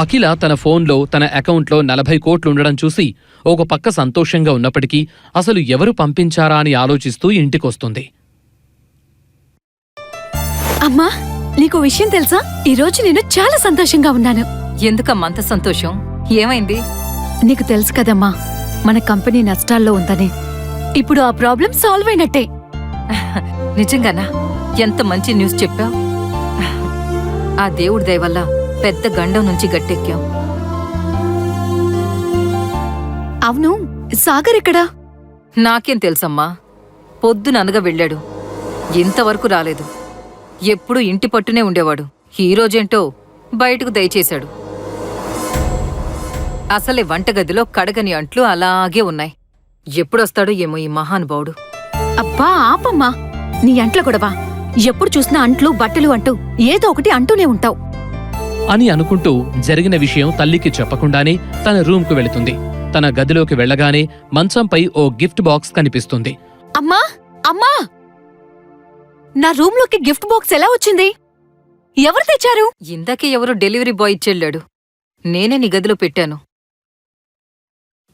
అఖిల తన ఫోన్లో తన అకౌంట్లో 40 కోట్లు ఉండడం చూసి ఒక పక్క సంతోషంగా ఉన్నప్పటికీ అసలు ఎవరు పంపించారా అని ఆలోచిస్తూ ఇంటికొస్తుంది. అమ్మా, నీకు విషయం తెలుసా? ఈరోజు నేను చాలా సంతోషంగా ఉన్నాను. ఎందుకమ్మా అంత సంతోషం? ఏమైంది? నీకు తెలుసు కదమ్మా, మన కంపెనీ నష్టాల్లో ఉందని. ఇప్పుడు ఆ ప్రాబ్లం సాల్వ్ అయినట్టే. నిజంగానా? ఎంత మంచి న్యూస్ చెప్పావు. ఆ దేవుడి దయ వల్ల పెద్ద గండం నుంచి గట్టెక్కాం. అవును, సాగర్ ఎక్కడా? నాకేం తెలుసమ్మా. పొద్దుననగా వెళ్ళాడు, ఇంతవరకు రాలేదు. ఎప్పుడూ ఇంటి పట్టునే ఉండేవాడు. ఈ రోజేంటో బయటకు దయచేశాడు. అసలే వంటగదిలో కడగని అంట్లు అలాగే ఉన్నాయి. ఎప్పుడొస్తాడో ఏమో ఈ మహానుభావుడు. అబ్బా ఆపమ్మా, నీ అంట్ల గొడవ. ఎప్పుడు చూసినా అంట్లు బట్టలు అంటూ ఏదో ఒకటి అంటూనే ఉంటావు అని అనుకుంటూ జరిగిన విషయం తల్లికి చెప్పకుండానే తన రూమ్కు వెళుతుంది. తన గదిలోకి వెళ్లగానే మంచంపై ఓ గిఫ్ట్ బాక్స్ కనిపిస్తుంది. అమ్మా అమ్మా, నా రూమ్లోకి గిఫ్ట్ బాక్స్ ఎలా వచ్చింది? ఎవరు తెచ్చారు? ఇందాకే ఎవరో డెలివరీ బాయ్ ఇచ్చెళ్ళాడు. నేనే నీ గదిలో పెట్టాను.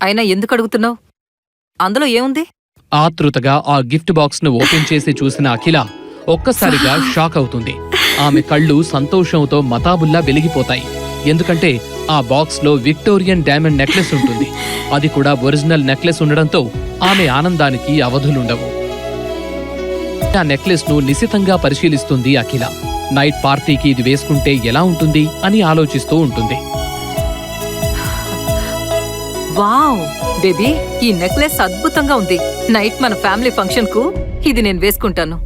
అయినా ఎందుకు అడుగుతున్నావు? అందులో ఏముంది? ఆతృతగా ఆ గిఫ్ట్ బాక్స్ ను ఓపెన్ చేసి చూసిన అఖిల ఒక్కసారిగా షాక్ అవుతుంది. ఆమె కళ్ళు సంతోషంతో మతాబుల్లా వెలిగిపోతాయి. ఎందుకంటే ఆ బాక్స్ లో విక్టోరియన్ డైమండ్ నెక్లెస్ ఉంటుంది. అది కూడా ఒరిజినల్ నెక్లెస్ ఉండడంతో ఆమె ఆనందానికి అవధులుండవు. ఆ నెక్లెస్ ను నిశితంగా పరిశీలిస్తుంది అఖిల. నైట్ పార్టీకి ఇది వేసుకుంటే ఎలా ఉంటుంది అని ఆలోచిస్తూ ఉంటుంది. వావ్ బేబీ, ఈ నెక్లెస్ అద్భుతంగా ఉంది. నైట్ మన ఫ్యామిలీ ఫంక్షన్ కు ఇది నేను వేసుకుంటాను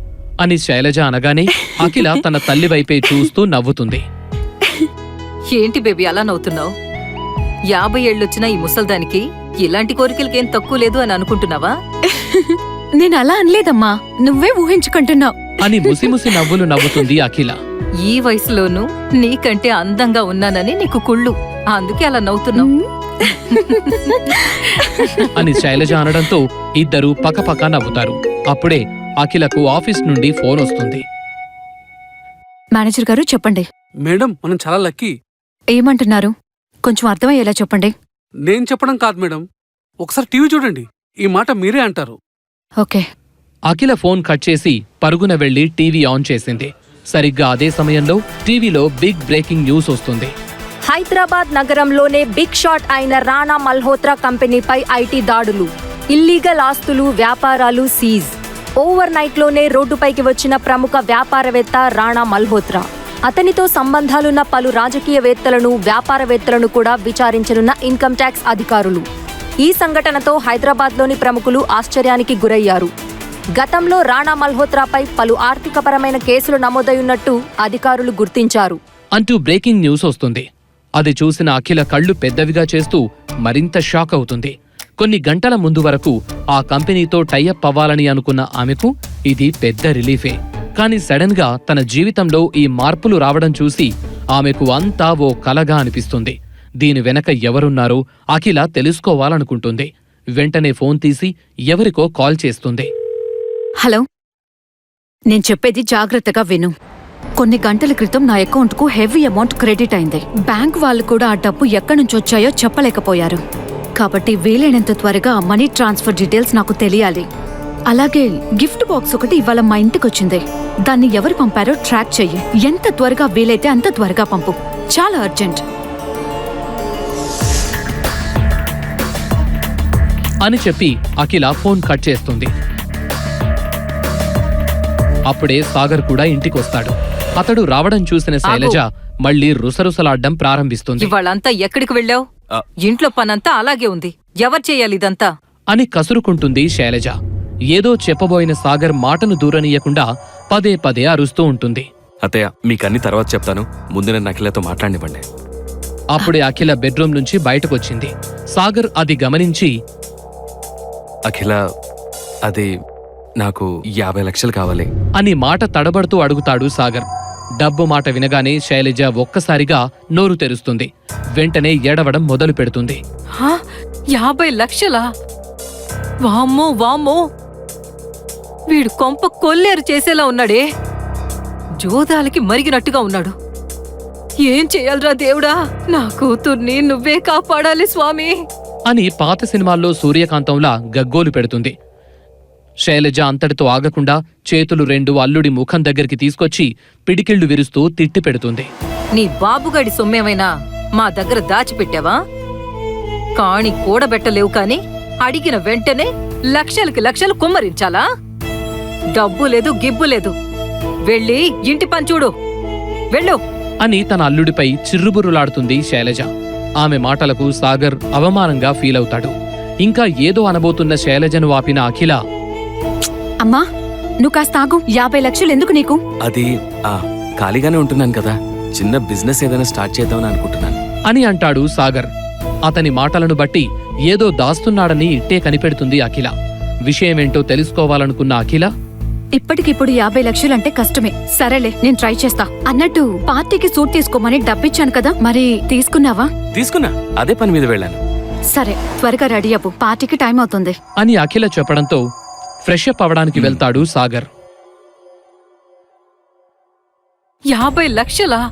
అని శైలజ అనగానే అఖిల తన తల్లి వైపే చూస్తూ నవ్వుతుంది. ఏంటి బేబీ అలా నవ్వుతున్నావు? 50 ఏళ్ళొచ్చినా ఈ ముసల్దానికి ఇలాంటి కోరికలకేం తక్కువ లేదు అని అనుకుంటున్నావా? నేను అలా అనలేదమ్మా, నువ్వే ఊహించుకుంటున్నావు అని ముసిముసి నవ్వులు నవ్వుతుంది అఖిల. ఈ వయసులోనూ నీకంటే అందంగా ఉన్నానని నీకు కుళ్ళు, అందుకే అలా నవ్వుతున్నావు అని శైలజ అనడంతో ఇద్దరూ పకపక నవ్వుతారు. అప్పుడే అఖిలకు ఆఫీస్ నుండి ఫోన్ వస్తుంది. మేనేజర్ గారు చెప్పండి. మేడం, మనం చాలా లక్కీ. ఏమంటున్నారు? కొంచెం అర్థమయ్యేలా చెప్పండి. నేను చెప్పడం కాదు మేడం, ఒకసారి టీవీ చూడండి, ఈ మాట మీరే అంటారు. ఓకే. అఖిల ఫోన్ కట్ చేసి పరుగున వెళ్లి టీవీ ఆన్ చేసింది. సరిగ్గా అదే సమయంలో టీవీలో బిగ్ బ్రేకింగ్ న్యూస్ వస్తుంది. హైదరాబాద్ నగరంలోనే బిగ్ షాట్ అయిన రాణా మల్హోత్రా కంపెనీపై ఐటీ దాడులు, ఇల్లీగల్ ఆస్తులు, వ్యాపారాలు సీజ్. ఓవర్ నైట్ లోనే రోడ్డుపైకి వచ్చిన ప్రముఖ వ్యాపారవేత్త రాణా మల్హోత్రా. అతనితో సంబంధాలున్న పలు రాజకీయవేత్తలను, వ్యాపారవేత్తలను కూడా విచారించనున్న ఇన్కమ్ ట్యాక్స్ అధికారులు. ఈ సంఘటనతో హైదరాబాద్లోని ప్రముఖులు ఆశ్చర్యానికి గురయ్యారు. గతంలో రాణా మల్హోత్రాపై పలు ఆర్థికపరమైన కేసులు నమోదయ్యున్నట్టు అధికారులు గుర్తించారు అంటూ బ్రేకింగ్ న్యూస్ వస్తుంది. అది చూసిన అఖిల కళ్ళు పెద్దవిగా చేస్తూ మరింత షాక్ అవుతుంది. కొన్ని గంటల ముందు వరకు ఆ కంపెనీతో టైఅప్ అవ్వాలని అనుకున్న ఆమెకు ఇది పెద్ద రిలీఫే. కాని సడన్ గా తన జీవితంలో ఈ మార్పులు రావడం చూసి ఆమెకు అంతా ఓ కలగా అనిపిస్తుంది. దీని వెనక ఎవరున్నారో అఖిల తెలుసుకోవాలనుకుంటుంది. వెంటనే ఫోన్ తీసి ఎవరికో కాల్ చేస్తుంది. హలో, నేను చెప్పేది జాగ్రత్తగా విను. కొన్ని గంటల క్రితం నా అకౌంట్కు హెవీ అమౌంట్ క్రెడిట్ అయింది. బ్యాంక్ వాళ్ళు కూడా ఆ డబ్బు ఎక్కడి నుంచి వచ్చాయో చెప్పలేకపోయారు. కాబట్టి వీలైనంత త్వరగా ఆ మనీ ట్రాన్స్ఫర్ డీటెయిల్స్ నాకు తెలియాలి. అలాగే గిఫ్ట్ బాక్స్ ఒకటి ఇవాళ మా ఇంటికొచ్చింది. దాన్ని ఎవరు పంపారో ట్రాక్ చెయ్యి. ఎంత త్వరగా వీలైతే అంత త్వరగా పంపు. చాలా అర్జెంట్ అని చెప్పి అఖిల ఫోన్ కట్ చేస్తుంది. అప్పుడే సాగర్ కూడా ఇంటికొస్తాడు. అతడు రావడం చూసిన శైలజ మళ్లీ రుసరుసలాడ్డం ప్రారంభిస్తుంది. ఇవాళంతా ఎక్కడికి వెళ్ళావు? ఇంట్లో పనంతా అలాగే ఉంది, ఎవరు చేయాలి ఇదంతా అని కసురుకుంటుంది శైలజ. ఏదో చెప్పబోయిన సాగర్ మాటను దూరనీయకుండా పదే పదే అరుస్తూ ఉంటుంది. అత్తయ్య, మీకన్నీ తర్వాత చెప్తాను, ముందు నేను అఖిలతో మాట్లాడివ్వండి. అప్పుడే అఖిల బెడ్రూమ్ నుంచి బయటకొచ్చింది. సాగర్ అది గమనించి, అఖిల, అది నాకు 50 లక్షలు కావాలి అని మాట తడబడుతూ అడుగుతాడు సాగర్. డబ్బు మాట వినగానే శైలజ ఒక్కసారిగా నోరు తెరుస్తుంది. వెంటనే ఏడవడం మొదలు పెడుతుంది. 50 లక్షలా? వామ్మో వామ్మో, వీడు కొంప కొల్లేరు చేసేలా ఉన్నాడే. జోదాలకి మరిగినట్టుగా ఉన్నాడు. ఏం చేయాలరా దేవుడా, నా కూతుర్ని నువ్వే కాపాడాలి స్వామి. అని పాత సినిమాల్లో సూర్యకాంతంలా గగ్గోలు పెడుతుంది. శైలజ అంతటితో ఆగకుండా చేతులు 2 అల్లుడి ముఖం దగ్గరికి తీసుకొచ్చి పిడికిళ్లు విరుస్తూ తిట్టి పెడుతుంది. నీ బాబుగాడి సొమ్మేమైనా మా దగ్గర దాచిపెట్టావా? కాణి కూడబెట్టలేవు కాని అడిగిన వెంటనే లక్షలకి లక్షలు కుమ్మరించాలా? డబ్బు లేదు, గిబ్బు లేదు. వెళ్ళి ఇంటి పని చూడు, వెళ్ళు అని తన అల్లుడిపై చిర్రుబుర్రులాడుతుంది శైలజ. ఆమె మాటలకు సాగర్ అవమానంగా ఫీలవుతాడు. ఇంకా ఏదో అనబోతున్న శైలజను ఆపిన అఖిల, అమ్మా నువ్వు కాస్త ఆగు. 50 లక్షలు ఎందుకు నీకు? అది ఖాళీగానే ఉంటున్నాను కదా, చిన్న బిజినెస్ ఏదైనా స్టార్ట్ చేద్దామని అనుకుంటున్నాను అని అంటాడు సాగర్. అతని మాటలను బట్టి ఏదో దాస్తున్నాడని ఇట్టే కనిపెడుతుంది అఖిల. విషయమేంటో తెలుసుకోవాలనుకున్న అఖిల, ఇప్పటికిప్పుడు 50 లక్షలంటే కష్టమే. సరేలే, నేను ట్రై చేస్తా. అన్నట్టు పార్టీకి సూట్ తీసుకోమని డబ్బిచ్చాను కదా, మరి తీసుకున్నావా? తీసుకున్నా, అదే పని మీద వెళ్ళాను. సరే, త్వరగా రెడీ అవ్వు, పార్టీకి టైం అవుతుంది అని అఖిల చెప్పడంతో ఫ్రెష్ అప్ అవడానికి వెళ్తాడు సాగర్. 50 లక్షలా?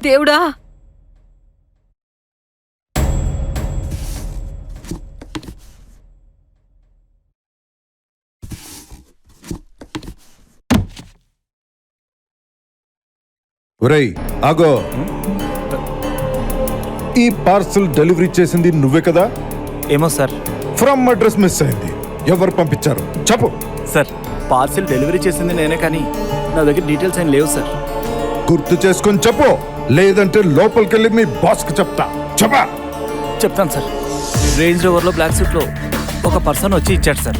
దేవుడా! ఒరేయ్ ఆగో, ఈ పార్సల్ డెలివరీ చేసింది నువ్వే కదా? ఏమో సార్. ఫ్రమ్ అడ్రస్ మిస్ అయింది, ఎవరు పంపించారు చెప్పు. సార్, పార్సిల్ డెలివరీ చేసింది నేనే, కానీ నా దగ్గర డీటెయిల్స్ ఏం లేవు సార్. గుర్తు చేసుకొని చెప్పు, లేదంటే లోపలికెళ్ళి మీ బాస్కి చెప్తా. చెప్పా. చెప్తాను సార్. రేంజ్ రోవర్లో బ్లాక్ సూట్లో ఒక పర్సన్ వచ్చి ఇచ్చాడు సార్.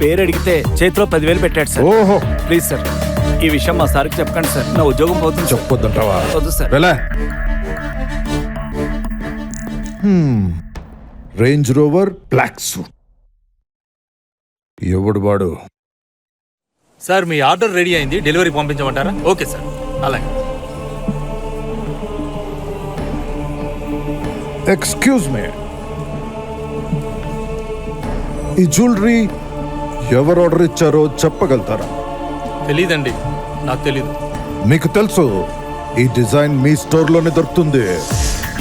పేరు అడిగితే చేతిలో 10,000 పెట్టాడు సార్. ఓహో, ప్లీజ్ సార్, ఈ విషయం మా సార్కి చెప్పకండి సార్, నా ఉద్యోగం పోతుంది. చెప్పొద్దంటావా? వద్దు సార్. వెళ్ళా. రేంజ్ రోవర్ బ్లాక్ సూట్, ఎవడు వాడు? సార్, మీ ఆర్డర్ రెడీ అయింది, డెలివరీ పంపించమంటారా? ఓకే సార్, అలాగే. ఎక్స్క్యూజ్ మీ, ఈ జ్యువెలరీ ఎవరు ఆర్డర్ ఇచ్చారో చెప్పగలుగుతారా? తెలీదండి, నాకు తెలీదు. మీకు తెలుసు ఈ డిజైన్ మీ స్టోర్లోనే దొరుకుతుంది.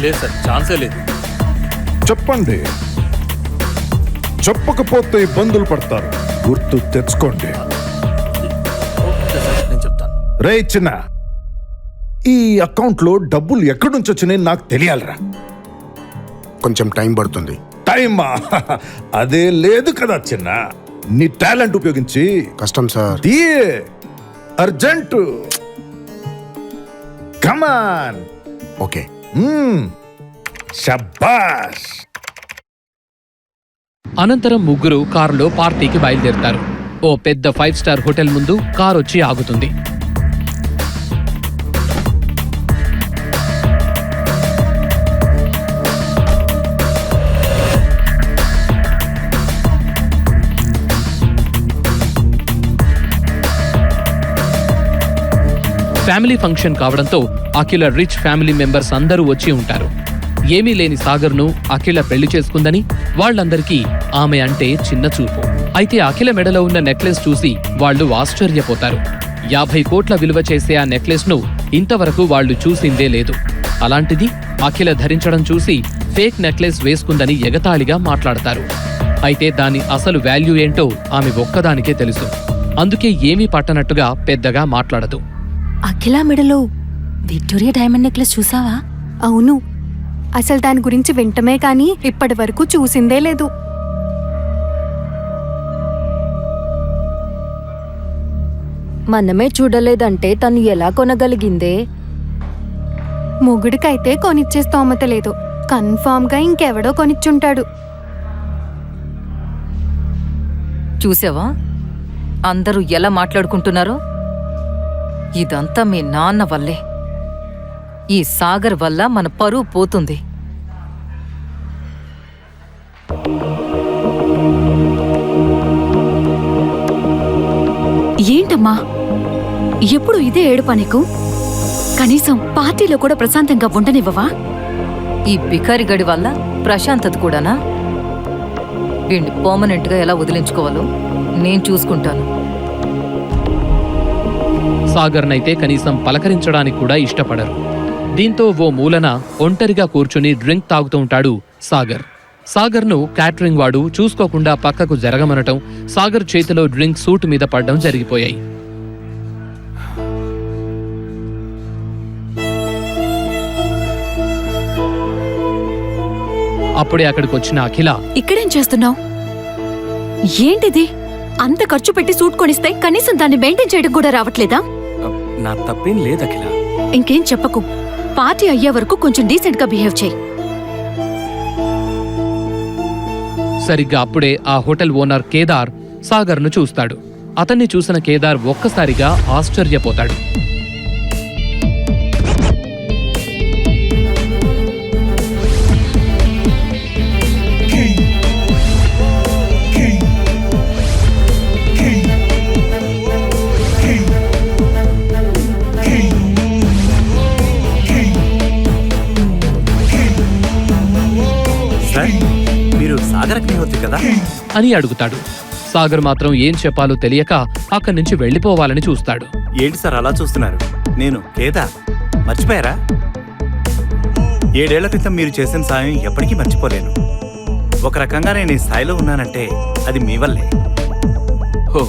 లేదు సార్, ఛాన్సే లేదు. చెప్పండి, చెప్పకపోతే ఇబ్బందులు పడతారు, గుర్తు తెచ్చుకోండి. ఓకే సార్, నేను చెప్తాను. రే చిన్న, ఈ అకౌంట్లో డబ్బులు ఎక్కడి నుంచి వచ్చినాయి నాకు తెలియాలరా. కొంచెం టైం పడుతుంది. టైమా? అదే లేదు కదా చిన్న, నీ టాలెంట్ ఉపయోగించి. కష్టం సార్. అర్జెంట్, కమాన్. ఓకే. శబాష్. అనంతరం ముగ్గురు కారులో పార్టీకి బయలుదేరుతారు. ఓ పెద్ద 5 స్టార్ హోటల్ ముందు కారు వచ్చి ఆగుతుంది. ఫ్యామిలీ ఫంక్షన్ కావడంతో అఖిల రిచ్ ఫ్యామిలీ మెంబర్స్ అందరూ వచ్చి ఉంటారు. ఏమీ లేని సాగర్ను అఖిల పెళ్లి చేసుకుందని వాళ్లందరికీ ఆమె అంటే చిన్న చూపు. అయితే అఖిల మెడలో ఉన్న నెక్లెస్ చూసి వాళ్లు ఆశ్చర్యపోతారు. 50 కోట్ల విలువ చేసే ఆ నెక్లెస్ ను ఇంతవరకు వాళ్లు చూసిందే లేదు. అలాంటిది అఖిల ధరించడం చూసి ఫేక్ నెక్లెస్ వేసుకుందని ఎగతాళిగా మాట్లాడతారు. అయితే దాని అసలు వాల్యూ ఏంటో ఆమె ఒక్కదానికే తెలుసు. అందుకే ఏమీ పట్టనట్టుగా పెద్దగా మాట్లాడదు. అఖిల మెడలో విక్టోరియా డైమండ్ నెక్లెస్ చూసావా? అవును, అసలు దాని గురించి వింటమే కానీ ఇప్పటి వరకు చూసిందే లేదు. మనమే చూడలేదంటే తను ఎలా కొనగలిగిందే? మొగుడికైతే కొనిచ్చే స్తోమత లేదు, కన్ఫామ్గా ఇంకెవడో కొనిచ్చుంటాడు. చూసావా అందరూ ఎలా మాట్లాడుకుంటున్నారో? ఇదంతా మీ నాన్న వల్లే. ఈ సాగర్ వల్ల మన పరువు పోతుంది. ఏంటమ్మా ఎప్పుడు ఇదే ఏడుపా నీకు? కనీసం పార్టీలో కూడా ప్రశాంతంగా ఉండనివ్వవా? ఈ బికారి గడి వల్ల ప్రశాంతత కూడానా? వీణ్ణి పర్మనెంట్గా ఎలా వదిలించుకోవాలో నేను చూసుకుంటాను. సాగర్నైతే కనీసం పలకరించడానికి కూడా ఇష్టపడరు. దీంతో ఓ మూలన ఒంటరిగా కూర్చుని డ్రింక్ తాగుతూ ఉంటాడు సాగర్. సాగర్ను క్యాటరింగ్ వాడు చూసుకోకుండా పక్కకు జరగమనటం, సాగర్ చేతిలో డ్రింక్ సూట్ మీద పడ్డం జరిగిపోయాయి. అప్పుడే అక్కడికొచ్చిన అఖిల, ఇక్కడేం చేస్తున్నావు? ఏంటిది? అంత ఖర్చు పెట్టి సూట్ కొనిస్తే కనీసం దాన్ని మెయింటైన్ చేయడం కూడా రావట్లేదా? నా తప్పేం లేదు అఖిల. ఇంకేం చెప్పకు. పార్టీ అయ్యే వరకు కొంచెం డీసెంట్ గా బిహేవ్ చేయి. సరిగ్గా అప్పుడే ఆ హోటల్ ఓనర్ కేదార్ సాగర్ను చూస్తాడు. అతన్ని చూసిన కేదార్ ఒక్కసారిగా ఆశ్చర్యపోతాడు. సార్, మీరు సాగర్ అగ్నిహోత్రి కదా? అని అడుగుతాడు. సాగర్ మాత్రం ఏం చెప్పాలో తెలియక అక్కడి నుంచి వెళ్లిపోవాలని చూస్తాడు. ఏంటి సార్ అలా చూస్తున్నారు? నేను కేదార్. మర్చిపోయారా? 7 ఏళ్ల క్రితం మీరు చేసిన సాయం ఎప్పటికీ మర్చిపోలేను. ఒక రకంగా నేను ఈ స్థాయిలో ఉన్నానంటే అది మీ వల్లే. హో,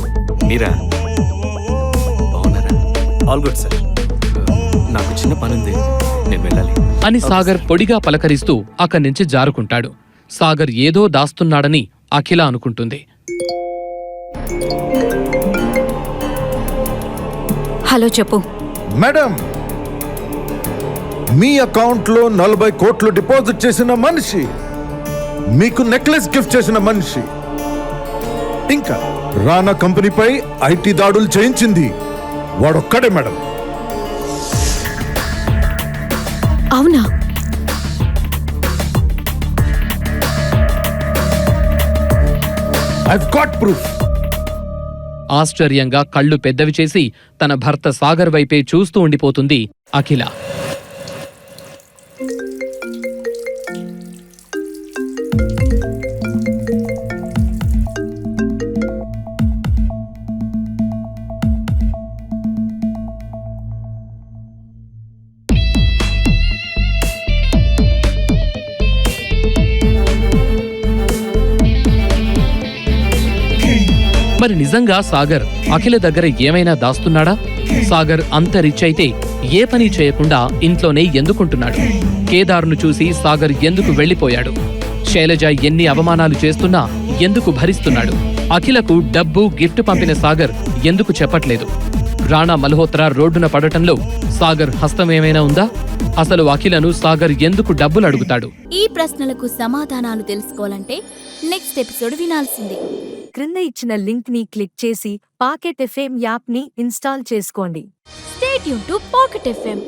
మీరా? బాగున్నారా? All good sir. నాకు చిన్న పనుంది, నేను వెళ్ళాలి అని సాగర్ పొడిగా పలకరిస్తూ అక్కడి నుంచి జారుకుంటాడు. సాగర్ ఏదో దాస్తున్నాడని అఖిల అనుకుంటుంది. హలో, చెప్పు. మేడం, మీ అకౌంట్లో 40 కోట్లు డిపాజిట్ చేసిన మనిషి, మీకు నెక్లెస్ గిఫ్ట్ చేసిన మనిషి, ఇంకా రానా కంపెనీపై ఐటీ దాడులు చేయించింది వాడొక్కడే మేడం. అవునా? I've got proof. ఆశ్చర్యంగా కళ్ళు పెద్దవి చేసి తన భర్త సాగర్ వైపే చూస్తూ ఉండిపోతుంది అఖిల. మరి నిజంగా సాగర్ అఖిల దగ్గర ఏమైనా దాస్తున్నాడా? సాగర్ అంత రిచ్ అయితే ఏ పని చేయకుండా ఇంట్లోనే ఎందుకుంటున్నాడు? కేదార్ను చూసి సాగర్ ఎందుకు వెళ్లిపోయాడు? శైలజ ఎన్ని అవమానాలు చేస్తున్నా ఎందుకు భరిస్తున్నాడు? అఖిలకు డబ్బు గిఫ్ట్ పంపిన సాగర్ ఎందుకు చెప్పట్లేదు? రాణా మల్హోత్రా రోడ్డున పడటంలో సాగర్ హస్తమేమైనా ఉందా? అసలు అఖిలను సాగర్ ఎందుకు డబ్బులు అడుగుతాడు? ఈ ప్రశ్నలకు సమాధానాలు తెలుసుకోవాలంటే నెక్స్ట్ ఎపిసోడ్ వినాల్సిందే. క్రింద ఇచ్చిన లింక్ ని క్లిక్ చేసి పాకెట్ ఎఫ్ఎం యాప్ ని ఇన్స్టాల్ చేసుకోండి. Stay tune to pocket FM.